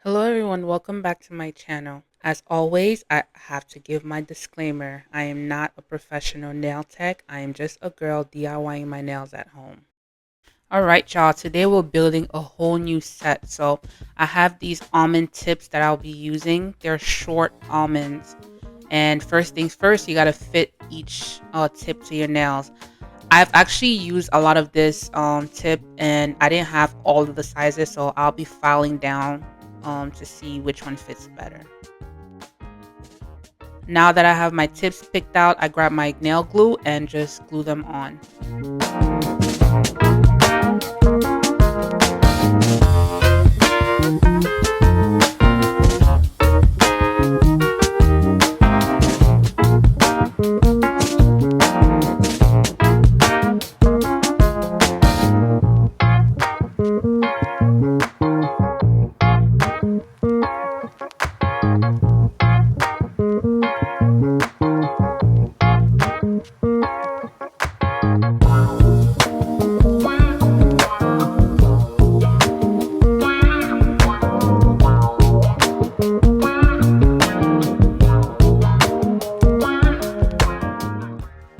Hello everyone, welcome back to my channel. As always, I have to give my disclaimer. I am not a professional nail tech. I am just a girl DIYing my nails at home. Alright y'all, today we're building a whole new set. So I have these almond tips that I'll be using. They're short almonds. And first things first, you gotta fit each tip to your nails. I've actually used a lot of this tip and I didn't have all of the sizes, so I'll be filing down to see which one fits better. Now that I have my tips picked out, I grab my nail glue and just glue them on.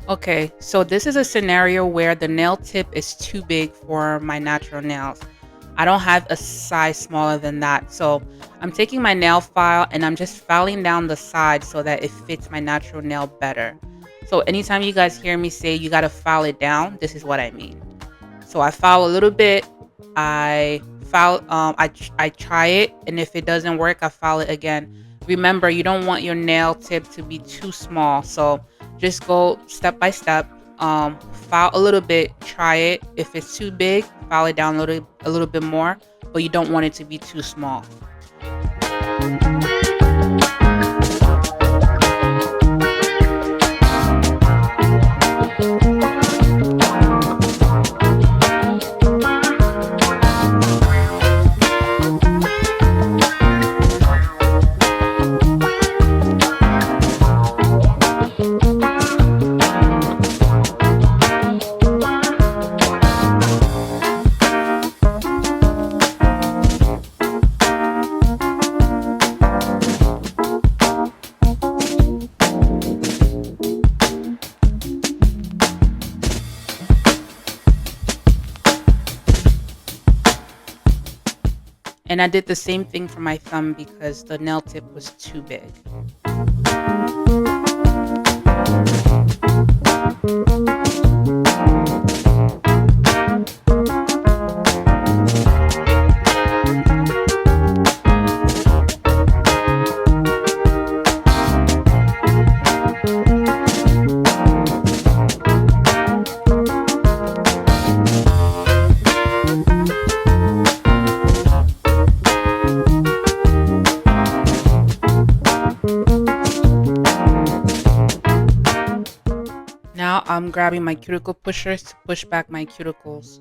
Okay, so this is a scenario where the nail tip is too big for my natural nails. I don't have a size smaller than that. So I'm taking my nail file and I'm just filing down the side so that it fits my natural nail better. So anytime you guys hear me say you gotta file it down, this is what I mean. So I file a little bit, I try it, and if it doesn't work, I file it again. Remember, you don't want your nail tip to be too small, so just go step by step. File a little bit, try it. If it's too big, file it down a little bit more, but you don't want it to be too small. And I did the same thing for my thumb because the nail tip was too big. Now I'm grabbing my cuticle pushers to push back my cuticles.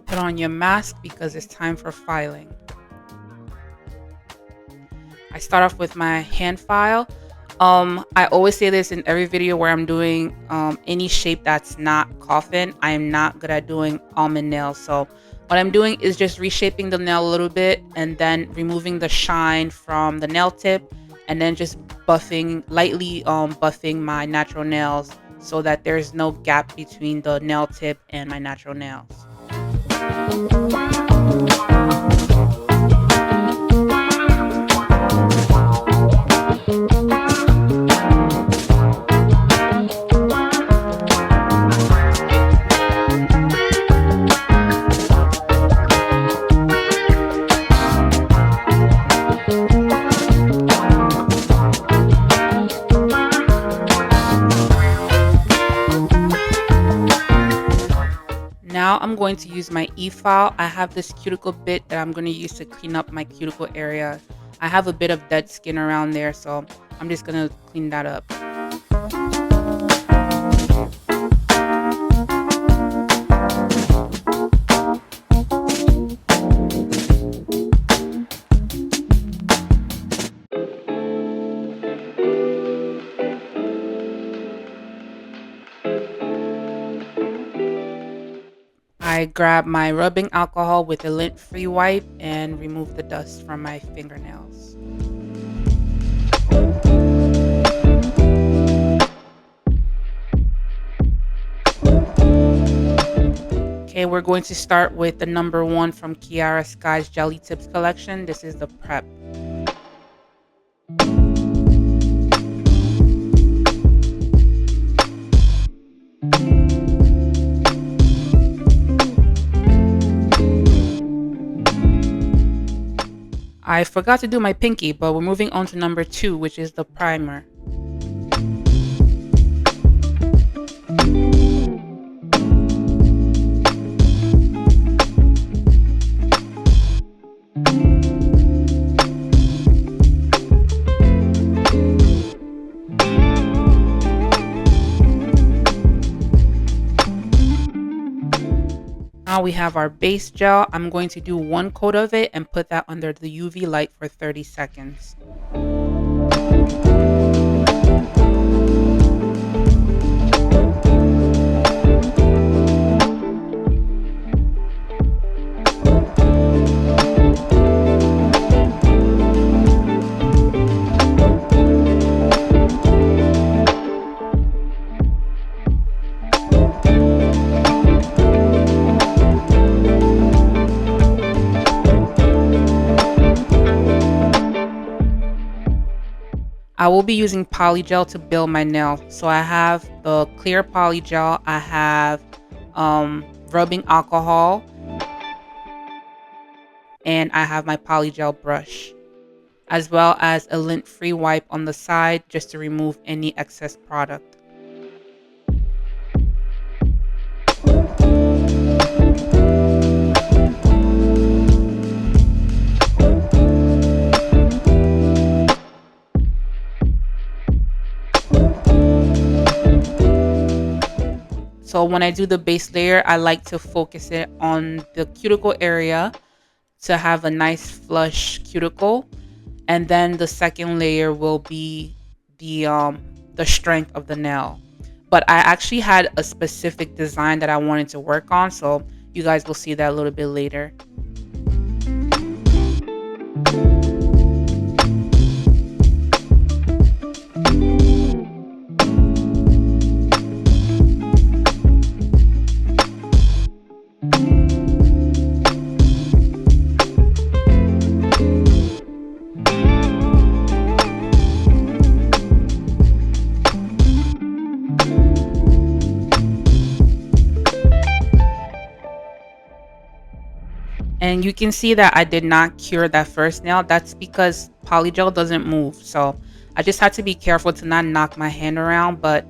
Put on your mask because it's time for filing. I start off with my hand file. I always say this in every video where I'm doing any shape that's not coffin. I am not good at doing almond nails. So what I'm doing is just reshaping the nail a little bit and then removing the shine from the nail tip and then just lightly buffing my natural nails so that there's no gap between the nail tip and my natural nails. Now I'm going to use my e-file. I have this cuticle bit that I'm going to use to clean up my cuticle area. I have a bit of dead skin around there, so I'm just going to clean that up. I grab my rubbing alcohol with a lint-free wipe and remove the dust from my fingernails. Okay, we're going to start with the number 1 from Kiara Sky's Jelly Tips collection. This is the Prep. I forgot to do my pinky, but we're moving on to number 2, which is the primer. Now we have our base gel. I'm going to do 1 coat of it and put that under the UV light for 30 seconds. I will be using polygel to build my nail. So I have the clear polygel, I have rubbing alcohol, and I have my polygel brush, as well as a lint-free wipe on the side just to remove any excess product. So when I do the base layer, I like to focus it on the cuticle area to have a nice flush cuticle. And then the second layer will be the strength of the nail. But I actually had a specific design that I wanted to work on, so you guys will see that a little bit later. And you can see that I did not cure that first nail. That's because polygel doesn't move. So I just had to be careful to not knock my hand around, but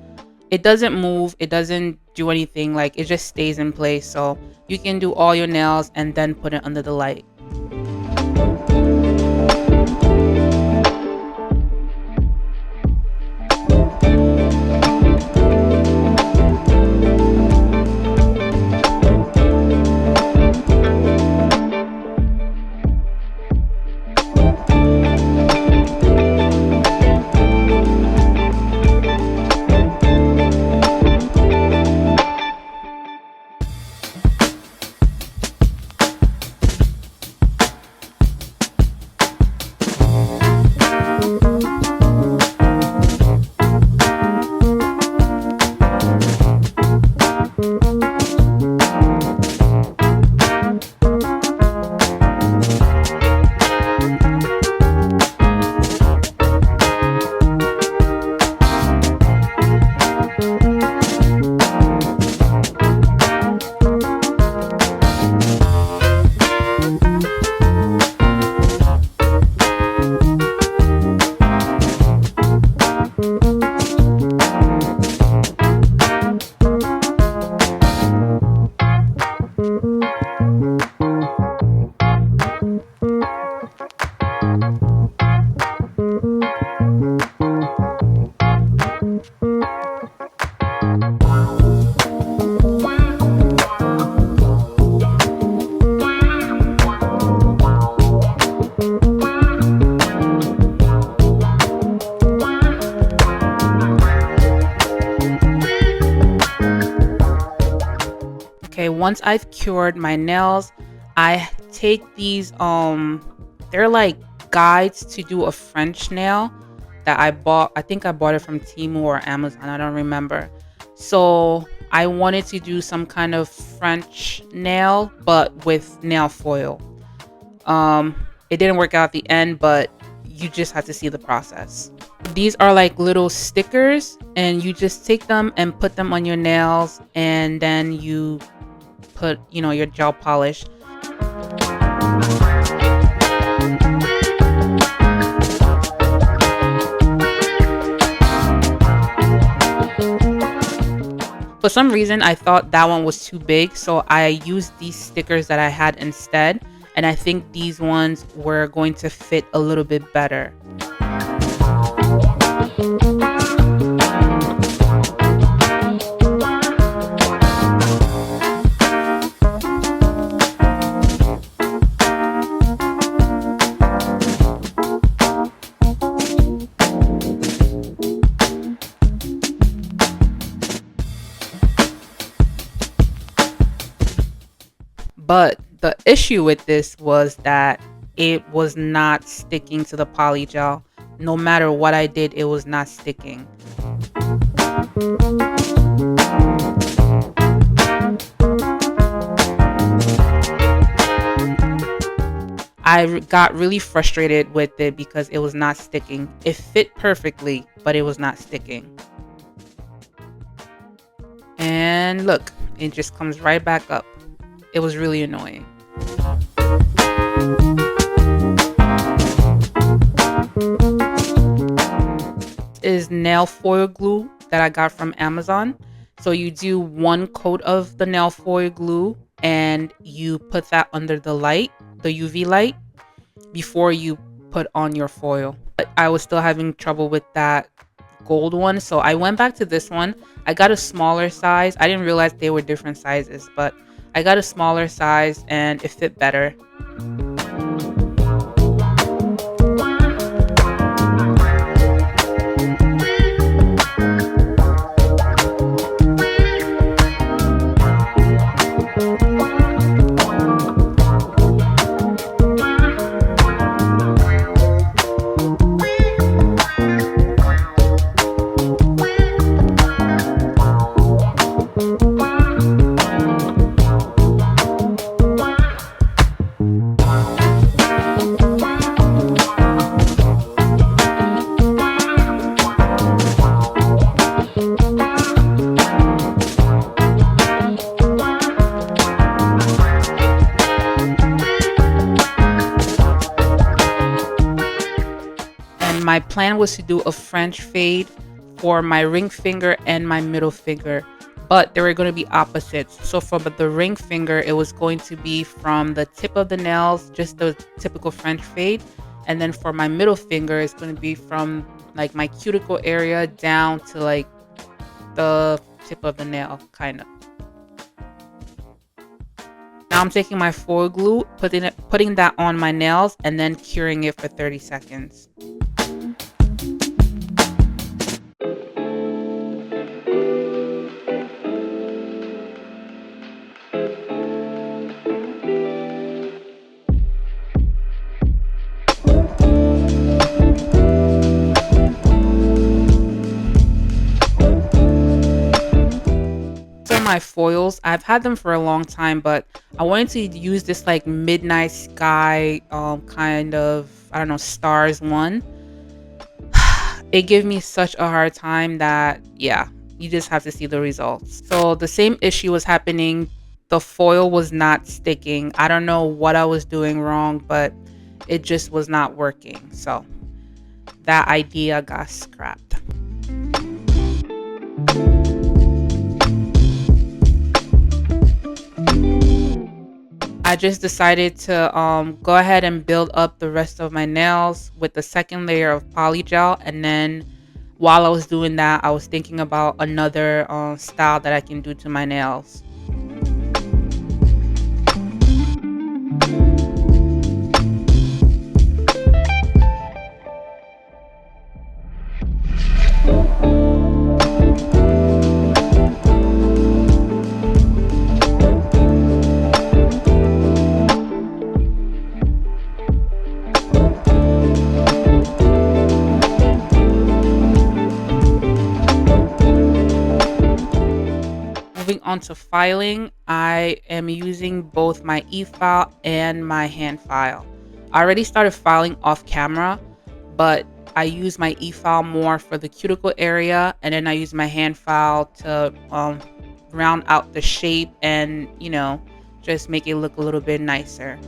it doesn't move. It doesn't do anything. Like, it just stays in place. So you can do all your nails and then put it under the light. Okay, once I've cured my nails, I take these they're like guides to do a French nail that I bought. I think I bought it from Temu or Amazon, I don't remember. So I wanted to do some kind of French nail but with nail foil. It didn't work out at the end, but you just have to see the process. These are like little stickers, and you just take them and put them on your nails, and then you put, your gel polish. For some reason, I thought that one was too big, so I used these stickers that I had instead, and I think these ones were going to fit a little bit better. But the issue with this was that it was not sticking to the poly gel. No matter what I did, it was not sticking. I got really frustrated with it because it was not sticking. It fit perfectly, but it was not sticking. And look, it just comes right back up. It was really annoying. Is nail foil glue that I got from Amazon. So you do one coat of the nail foil glue and you put that under the light, the UV light, before you put on your foil. But I was still having trouble with that gold one, so I went back to this one. I got a smaller size. I didn't realize they were different sizes, but I got a smaller size and it fit better. My plan was to do a French fade for my ring finger and my middle finger, but they were going to be opposites. So for the ring finger, it was going to be from the tip of the nails, just the typical French fade. And then for my middle finger, it's going to be from like my cuticle area down to like the tip of the nail, kind of. Now I'm taking my foil glue, putting that on my nails, and then curing it for 30 seconds. My foils, I've had them for a long time, but I wanted to use this like midnight sky kind of, I don't know, stars one. It gave me such a hard time that, yeah, you just have to see the results. So the same issue was happening. The foil was not sticking. I don't know what I was doing wrong, but it just was not working. So that idea got scrapped. I just decided to go ahead and build up the rest of my nails with the second layer of poly gel, and then while I was doing that, I was thinking about another style that I can do to my nails. Moving on to filing, I am using both my e-file and my hand file. I already started filing off camera, but I use my e-file more for the cuticle area, and then I use my hand file to round out the shape and, just make it look a little bit nicer.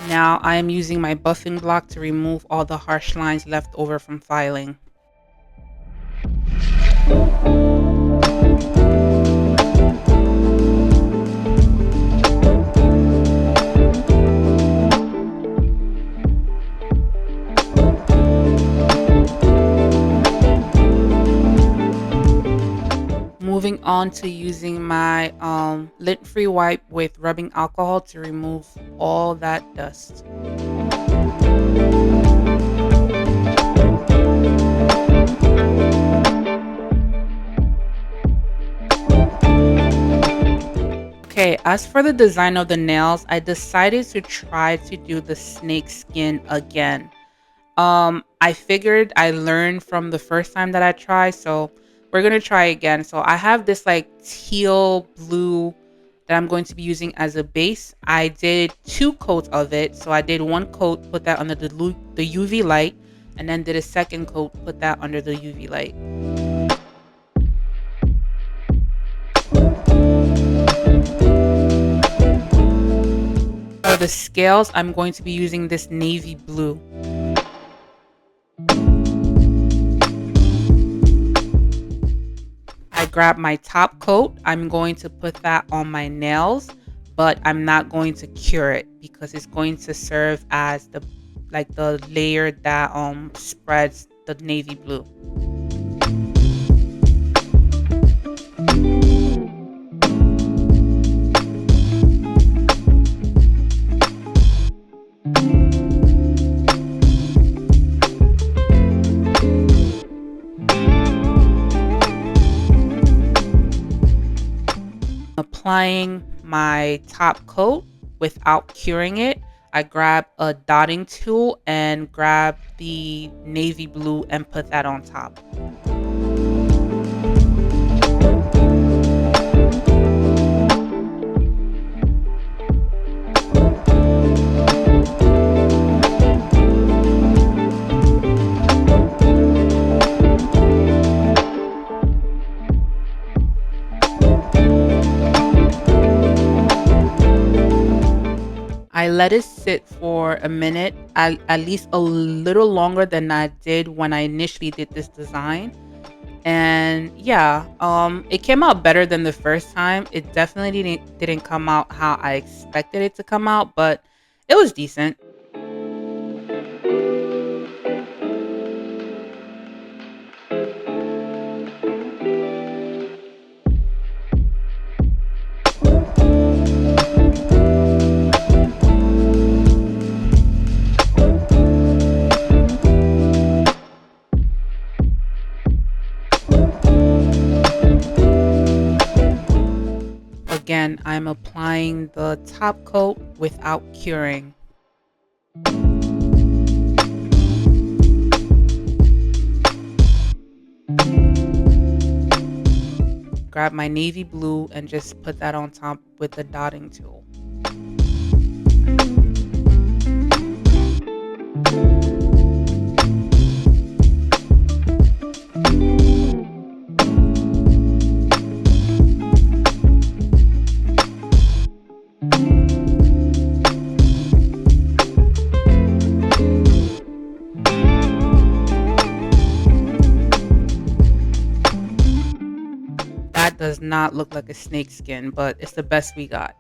Now I am using my buffing block to remove all the harsh lines left over from filing. Moving on to using my lint-free wipe with rubbing alcohol to remove all that dust. Okay, as for the design of the nails, I decided to try to do the snake skin again. I figured I learned from the first time that I tried, so we're gonna try again. So I have this like teal blue that I'm going to be using as a base. I did 2 coats of it. So I did 1 coat, put that under the UV light, and then did a second coat, put that under the UV light. For the scales, I'm going to be using this navy blue. I grab my top coat. I'm going to put that on my nails, but I'm not going to cure it because it's going to serve as the layer that spreads the navy blue. Applying my top coat without curing it, I grab a dotting tool and grab the navy blue and put that on top. I let it sit for a minute, at least a little longer than I did when I initially did this design. And yeah, it came out better than the first time. It definitely didn't come out how I expected it to come out, but it was decent. Again, I'm applying the top coat without curing. Grab my navy blue and just put that on top with the dotting tool. does not look like a snake skin, but it's the best we got.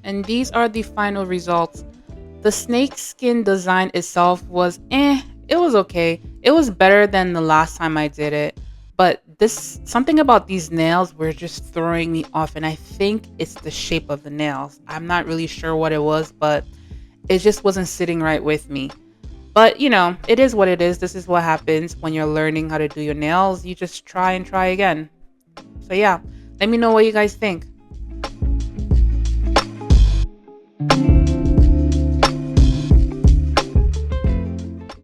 And these are the final results. The snake skin design itself was it was okay. It was better than the last time I did it. But this something about these nails were just throwing me off, and I think it's the shape of the nails. I'm not really sure what it was, but it just wasn't sitting right with me. But it is what it is. This is what happens when you're learning how to do your nails. You just try and try again. So yeah, let me know what you guys think.